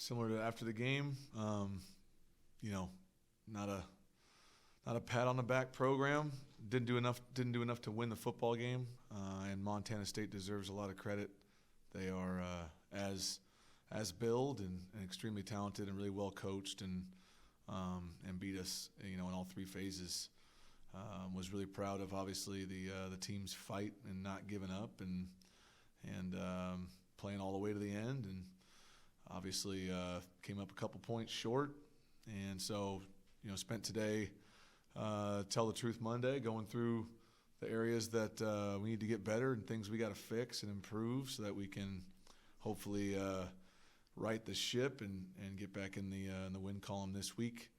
similar to after the game. You know, not a pat on the back program. Didn't do enough to win the football game. And Montana State deserves a lot of credit. They are as billed and extremely talented and really well coached and beat us, in all three phases. Was really proud of obviously the team's fight and not giving up and playing all the way to the end, and obviously came up a couple points short, and so spent today Tell the Truth Monday going through the areas that we need to get better and things we got to fix and improve so that we can hopefully right the ship and get back in the win column this week.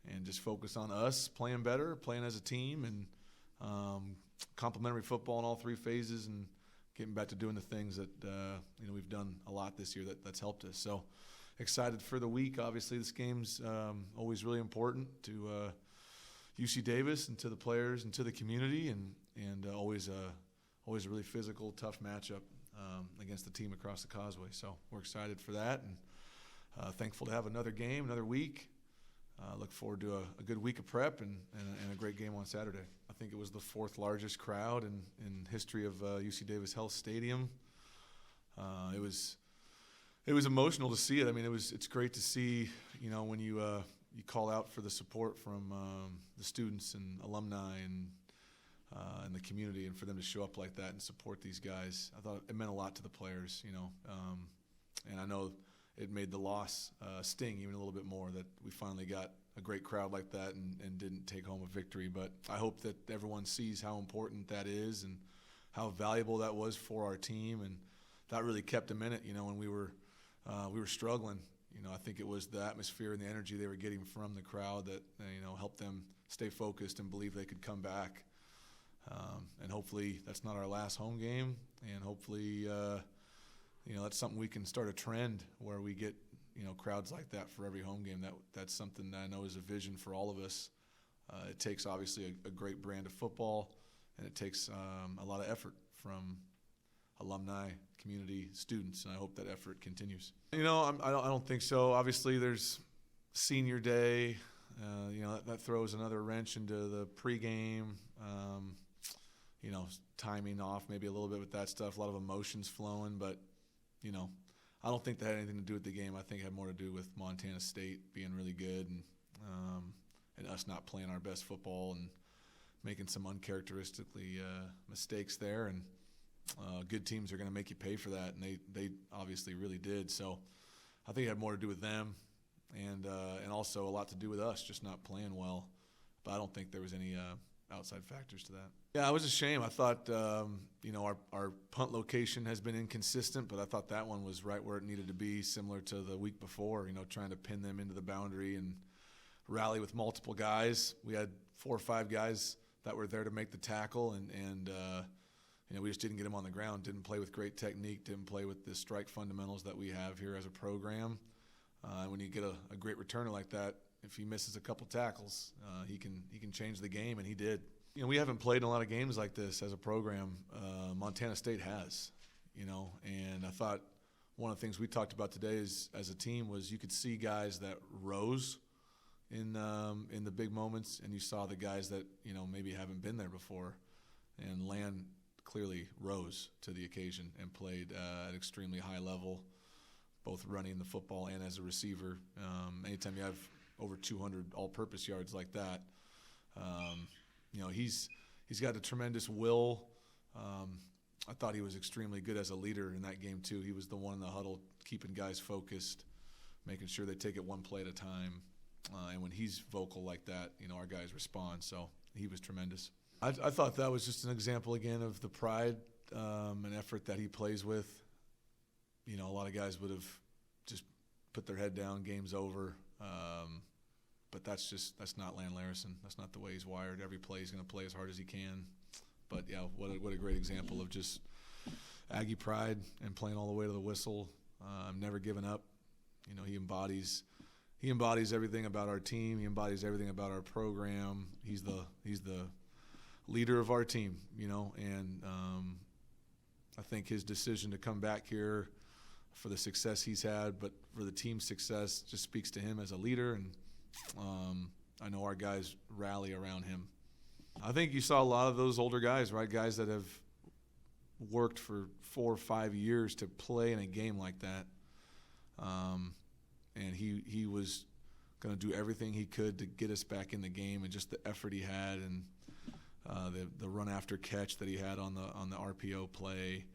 And just focus on us playing better, playing as a team, and complementary football in all three phases, and getting back to doing the things that we've done a lot this year that's helped us. So excited for the week. Obviously, this game's always really important to UC Davis and to the players and to the community, and always a really physical, tough matchup against the team across the causeway. So we're excited for that, and thankful to have another game, another week. Look forward to a good week of prep and a great game on Saturday. I think it was the fourth largest crowd in history of UC Davis Health Stadium. It was emotional to see it. I mean, it's great to see, when you call out for the support from the students and alumni and the community, and for them to show up like that and support these guys. I thought it meant a lot to the players, and I know it made the loss sting even a little bit more that we finally got a great crowd like that and didn't take home a victory. But I hope that everyone sees how important that is and how valuable that was for our team, and that really kept them in it. When we were struggling, I think it was the atmosphere and the energy they were getting from the crowd that helped them stay focused and believe they could come back. And hopefully that's not our last home game, and hopefully that's something we can start a trend where we get, crowds like that for every home game. That's something that I know is a vision for all of us. It takes obviously a great brand of football, and it takes a lot of effort from alumni, community, students, and I hope that effort continues. I don't think so. Obviously, there's senior day. That throws another wrench into the pregame. Timing off maybe a little bit with that stuff. A lot of emotions flowing, but I don't think that had anything to do with the game. I think it had more to do with Montana State being really good and us not playing our best football and making some uncharacteristically mistakes there. And good teams are going to make you pay for that, and they obviously really did. So I think it had more to do with them and also a lot to do with us just not playing well. But I don't think there was any outside factors to that. Yeah, it was a shame. I thought, our punt location has been inconsistent, but I thought that one was right where it needed to be, similar to the week before, trying to pin them into the boundary and rally with multiple guys. We had 4 or 5 guys that were there to make the tackle, and we just didn't get them on the ground, didn't play with great technique, didn't play with the strike fundamentals that we have here as a program. And when you get a great returner like that, if he misses a couple tackles, he can change the game, and he did. We haven't played in a lot of games like this as a program. Montana State has, and I thought one of the things we talked about today as a team was you could see guys that rose in the big moments, and you saw the guys that maybe haven't been there before, and Land clearly rose to the occasion and played at extremely high level, both running the football and as a receiver. Anytime you have over 200 all-purpose yards like that, he's got a tremendous will. I thought he was extremely good as a leader in that game too. He was the one in the huddle keeping guys focused, making sure they take it one play at a time. And when he's vocal like that, our guys respond. So he was tremendous. I thought that was just an example again of the pride and effort that he plays with. A lot of guys would have just put their head down, game's over. But that's not Land Larison. That's not the way he's wired. Every play he's going to play as hard as he can. But yeah, what a great example of just Aggie pride and playing all the way to the whistle. Never giving up. He embodies everything about our team. He embodies everything about our program. He's the leader of our team. And I think his decision to come back here for the success he's had, but for the team's success, just speaks to him as a leader, and I know our guys rally around him. I think you saw a lot of those older guys, right? Guys that have worked for 4 or 5 years to play in a game like that. And he was going to do everything he could to get us back in the game, and just the effort he had, and the run after catch that he had on the RPO play.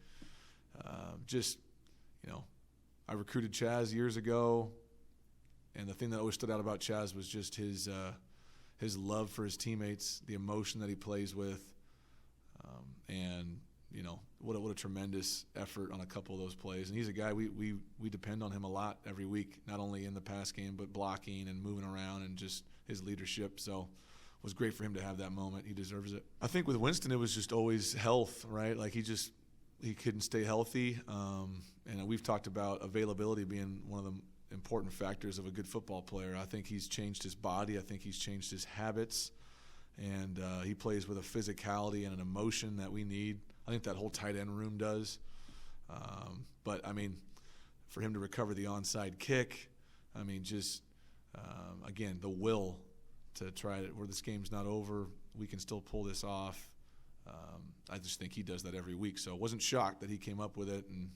I recruited Chaz years ago, and the thing that always stood out about Chaz was just his love for his teammates, the emotion that he plays with, and what a tremendous effort on a couple of those plays. And he's a guy we depend on him a lot every week, not only in the pass game but blocking and moving around and just his leadership. So it was great for him to have that moment. He deserves it. I think with Winston it was just always health, right? Like he couldn't stay healthy, and we've talked about availability being one of the important factors of a good football player. I think he's changed his body. I think he's changed his habits, and he plays with a physicality and an emotion that we need. I think that whole tight end room does. But, for him to recover the onside kick, again, the will to try it where this game's not over, we can still pull this off. I just think he does that every week. So I wasn't shocked that he came up with it, and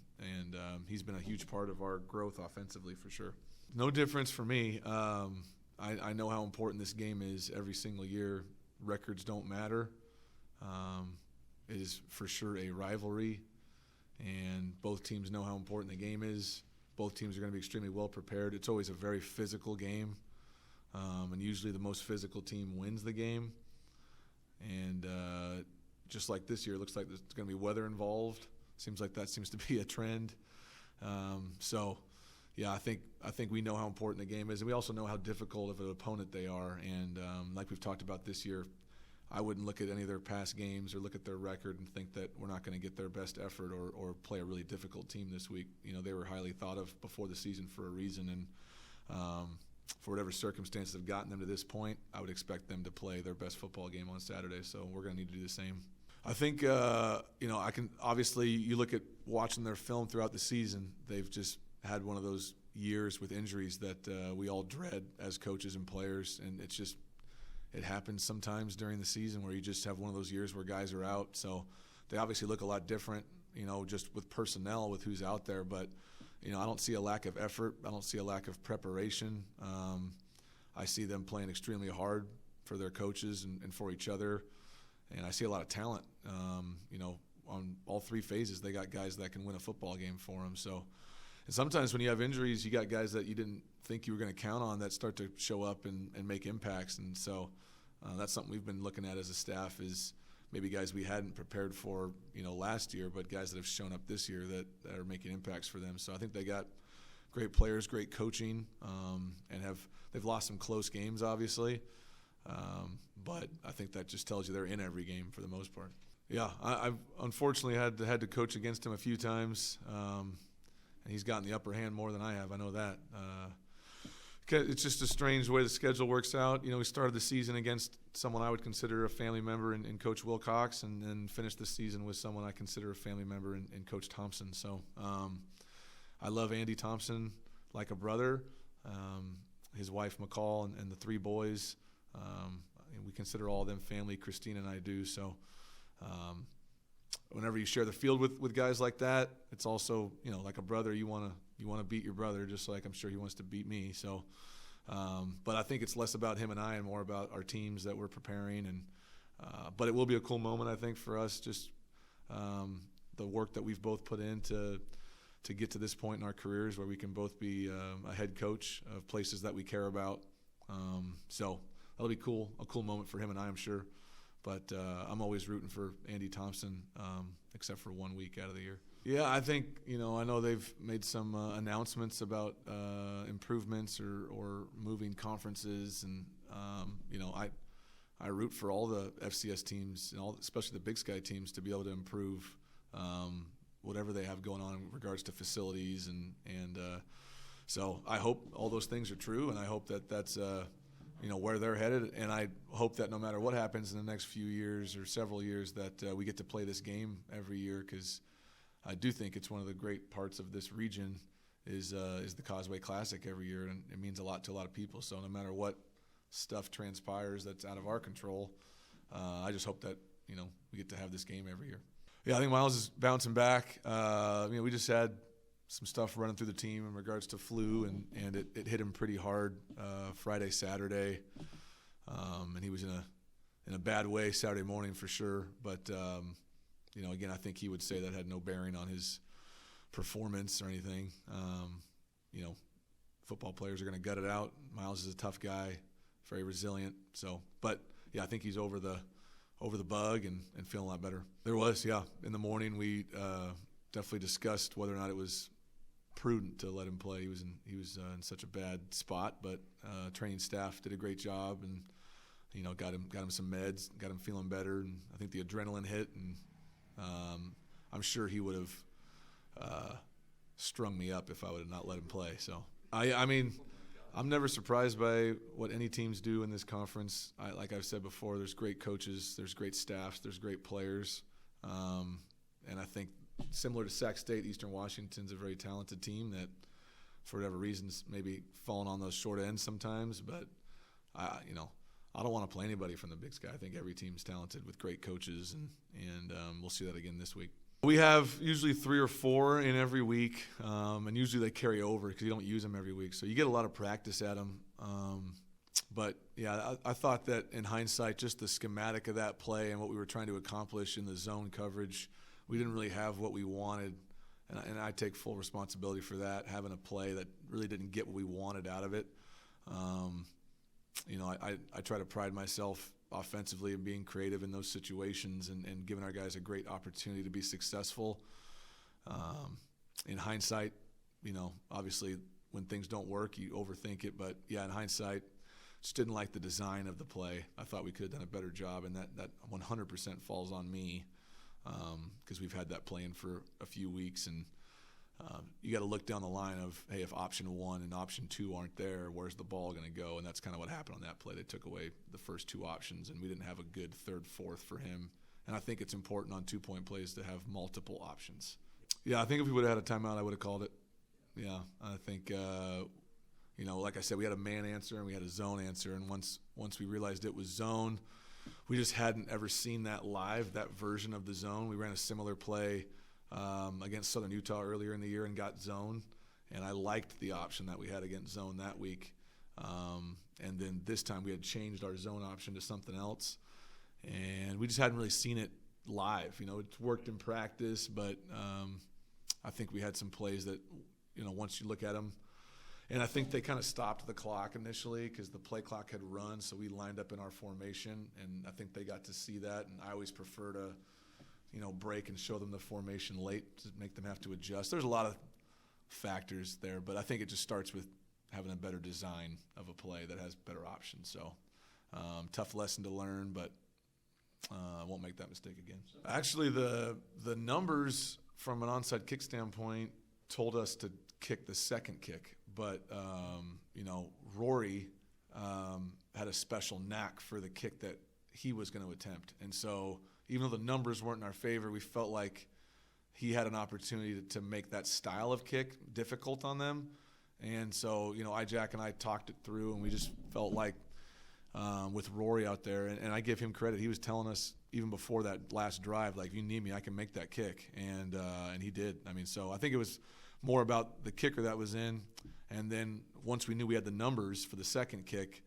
he's been a huge part of our growth offensively for sure. No difference for me. I know how important this game is every single year. Records don't matter. It is for sure a rivalry, and both teams know how important the game is. Both teams are going to be extremely well prepared. It's always a very physical game, and usually the most physical team wins the game. And just like this year, it looks like there's going to be weather involved. Seems like that seems to be a trend. I think we know how important the game is, and we also know how difficult of an opponent they are. And like we've talked about this year, I wouldn't look at any of their past games or look at their record and think that we're not going to get their best effort or play a really difficult team this week. They were highly thought of before the season for a reason, and for whatever circumstances have gotten them to this point, I would expect them to play their best football game on Saturday. So we're going to need to do the same. I think, I can obviously you look at watching their film throughout the season, they've just had one of those years with injuries that we all dread as coaches and players, and it happens sometimes during the season where you just have one of those years where guys are out. So they obviously look a lot different, just with personnel, with who's out there. But, I don't see a lack of effort. I don't see a lack of preparation. I see them playing extremely hard for their coaches and for each other. And I see a lot of talent. On all 3 phases, they got guys that can win a football game for them. So, and sometimes when you have injuries, you got guys that you didn't think you were going to count on that start to show up and make impacts. And so that's something we've been looking at as a staff, is maybe guys we hadn't prepared for, last year, but guys that have shown up this year that are making impacts for them. So I think they got great players, great coaching, and they've lost some close games, obviously. But I think that just tells you they're in every game for the most part. Yeah, I've unfortunately had to coach against him a few times, and he's gotten the upper hand more than I have. I know that. It's just a strange way the schedule works out. We started the season against someone I would consider a family member in Coach Wilcox, and then finished the season with someone I consider a family member in Coach Thompson. So I love Andy Thompson like a brother. His wife McCall and the 3 boys. We consider all of them family. Christine and I do. So whenever you share the field with guys like that, it's also, like a brother, you want to beat your brother, just like I'm sure he wants to beat me. So, but I think it's less about him and I and more about our teams that we're preparing. And but it will be a cool moment, I think, for us, just the work that we've both put in to get to this point in our careers where we can both be a head coach of places that we care about. So that'll be cool, a cool moment for him and I, I'm sure. But I'm always rooting for Andy Thompson, except for 1 week out of the year. Yeah, I think, I know they've made some announcements about improvements or moving conferences. And, I root for all the FCS teams, and especially the Big Sky teams, to be able to improve whatever they have going on in regards to facilities. And so I hope all those things are true, and I hope that that's where they're headed. And I hope that no matter what happens in the next few years or several years, that we get to play this game every year, because I do think it's one of the great parts of this region is the Causeway Classic every year, and it means a lot to a lot of people. So no matter what stuff transpires that's out of our control, I just hope that we get to have this game every year. Yeah, I think Miles is bouncing back. We just had some stuff running through the team in regards to flu, and it hit him pretty hard Friday, Saturday, and he was in a bad way Saturday morning for sure. But again, I think he would say that had no bearing on his performance or anything. Football players are going to gut it out. Miles is a tough guy, very resilient. So, but yeah, I think he's over the bug and feeling a lot better. There was, in the morning we definitely discussed whether or not it was prudent to let him play. He was in such a bad spot, but training staff did a great job and got him some meds, got him feeling better, and I think the adrenaline hit, and I'm sure he would have strung me up if I would have not let him play. So I mean, I'm never surprised by what any teams do in this conference. Like I've said before, there's great coaches, there's great staffs, there's great players, and I think similar to Sac State, Eastern Washington's a very talented team that, for whatever reasons, maybe falling on those short ends sometimes. But I don't want to play anybody from the Big Sky. I think every team's talented with great coaches, and we'll see that again this week. We have usually 3 or 4 in every week, and usually they carry over because you don't use them every week. So you get a lot of practice at them. But, yeah, I thought that in hindsight, just the schematic of that play and what we were trying to accomplish in the zone coverage, we didn't really have what we wanted. And I take full responsibility for that, having a play that really didn't get what we wanted out of it. I try to pride myself offensively in being creative in those situations and giving our guys a great opportunity to be successful. In hindsight, obviously when things don't work, you overthink it. But, yeah, in hindsight, just didn't like the design of the play. I thought we could have done a better job, and that 100% falls on me because we've had that plan for a few weeks. And you got to look down the line of, hey, if option 1 and option 2 aren't there, where's the ball going to go? And that's kind of what happened on that play. They took away the first 2 options, and we didn't have a good third, fourth for him. And I think it's important on 2-point plays to have multiple options. Yeah, I think if we would have had a timeout, I would have called it. Yeah, I think, like I said, we had a man answer and we had a zone answer. And once we realized it was zone, we just hadn't ever seen that live, that version of the zone. We ran a similar play against Southern Utah earlier in the year and got zone, and I liked the option that we had against zone that week. And then this time we had changed our zone option to something else, and we just hadn't really seen it live. It's worked in practice, but I think we had some plays that, once you look at them, and I think they kind of stopped the clock initially because the play clock had run, so we lined up in our formation, and I think they got to see that, and I always prefer to break and show them the formation late to make them have to adjust. There's a lot of factors there, but I think it just starts with having a better design of a play that has better options. So tough lesson to learn, but I won't make that mistake again. Actually, the numbers from an onside kick standpoint told us to kick the second kick, but Rory had a special knack for the kick that he was going to attempt, and so even though the numbers weren't in our favor, we felt like he had an opportunity to make that style of kick difficult on them. And so, Jack and I talked it through, and we just felt like with Rory out there, and I give him credit, he was telling us even before that last drive, like, if you need me, I can make that kick. And he did. So I think it was more about the kicker that was in. And then once we knew we had the numbers for the second kick,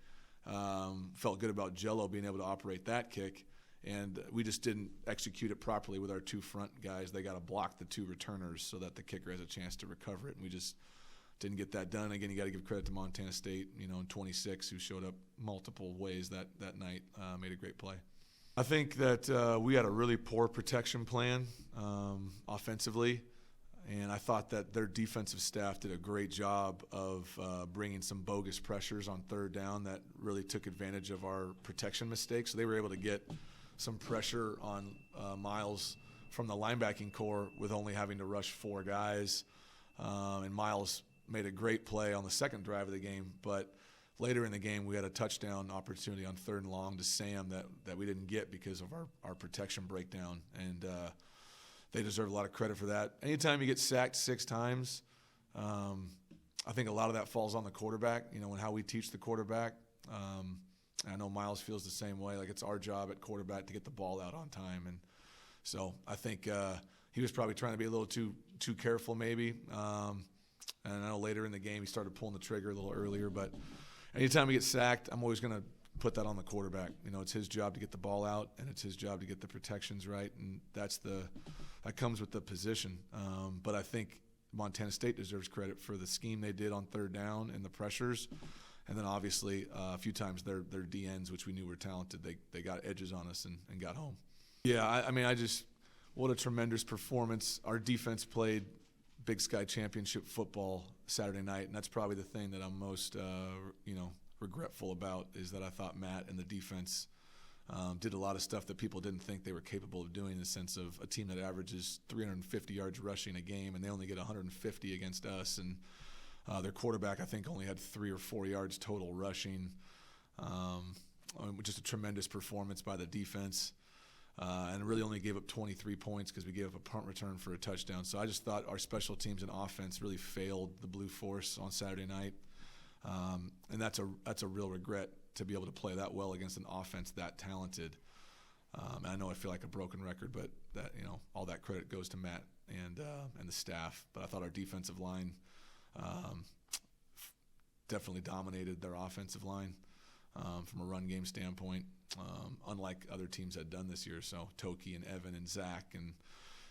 felt good about Jello being able to operate that kick. And we just didn't execute it properly with our 2 front guys. They got to block the 2 returners so that the kicker has a chance to recover it. And we just didn't get that done. Again, you got to give credit to Montana State, in 26, who showed up multiple ways that night, made a great play. I think that we had a really poor protection plan offensively. And I thought that their defensive staff did a great job of bringing some bogus pressures on third down that really took advantage of our protection mistakes. So they were able to get some pressure on Miles from the linebacking core with only having to rush 4 guys. And Miles made a great play on the second drive of the game. But later in the game, we had a touchdown opportunity on 3rd and long to Sam that we didn't get because of our protection breakdown. And they deserve a lot of credit for that. Anytime you get sacked 6 times, I think a lot of that falls on the quarterback, and how we teach the quarterback. And I know Miles feels the same way. Like, it's our job at quarterback to get the ball out on time. And so I think he was probably trying to be a little too careful maybe. And I know later in the game he started pulling the trigger a little earlier. But anytime he gets sacked, I'm always going to put that on the quarterback. It's his job to get the ball out, and it's his job to get the protections right. And that comes with the position. But I think Montana State deserves credit for the scheme they did on third down and the pressures. And then obviously a few times their DNs, which we knew were talented, they got edges on us and got home. Yeah, what a tremendous performance. Our defense played Big Sky Championship football Saturday night, and that's probably the thing that I'm most regretful about, is that I thought Matt and the defense did a lot of stuff that people didn't think they were capable of doing, in the sense of a team that averages 350 yards rushing a game, and they only get 150 against us. And their quarterback, I think, only had 3 or 4 yards total rushing. Just a tremendous performance by the defense. And really only gave up 23 points because we gave up a punt return for a touchdown. So I just thought our special teams and offense really failed the Blue Force on Saturday night. And that's a real regret, to be able to play that well against an offense that talented. And I know I feel like a broken record, but that all that credit goes to Matt and the staff. But I thought our defensive line definitely dominated their offensive line from a run game standpoint, unlike other teams had done this year. So Toki and Evan and Zach and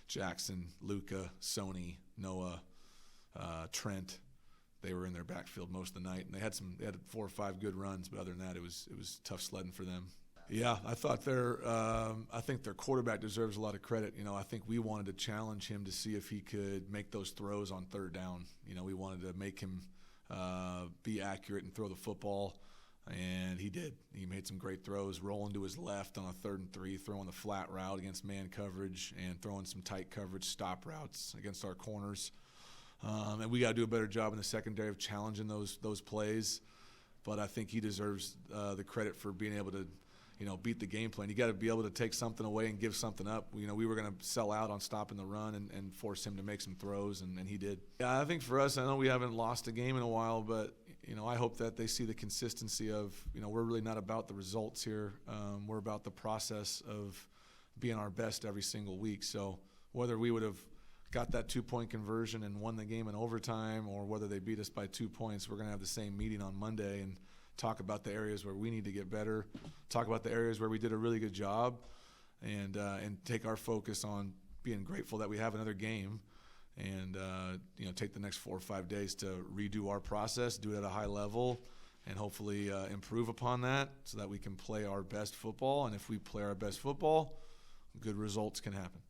Jackson, Luca, Sony, Noah, Trent, they were in their backfield most of the night, and they had 4 or 5 good runs, but other than that, it was tough sledding for them. Yeah, I thought I think their quarterback deserves a lot of credit. I think we wanted to challenge him to see if he could make those throws on third down. We wanted to make him be accurate and throw the football, and he did. He made some great throws, rolling to his left on a 3rd and 3, throwing the flat route against man coverage, and throwing some tight coverage stop routes against our corners. And we got to do a better job in the secondary of challenging those plays. But I think he deserves the credit for being able to, beat the game plan. You got to be able to take something away and give something up. We were going to sell out on stopping the run and force him to make some throws, and he did. Yeah, I think for us, I know we haven't lost a game in a while, but I hope that they see the consistency of, we're really not about the results here. We're about the process of being our best every single week. So whether we would have got that 2-point conversion and won the game in overtime, or whether they beat us by 2 points, we're going to have the same meeting on Monday and talk about the areas where we need to get better, talk about the areas where we did a really good job, and take our focus on being grateful that we have another game, and take the next 4 or 5 days to redo our process, do it at a high level, and hopefully improve upon that so that we can play our best football. And if we play our best football, good results can happen.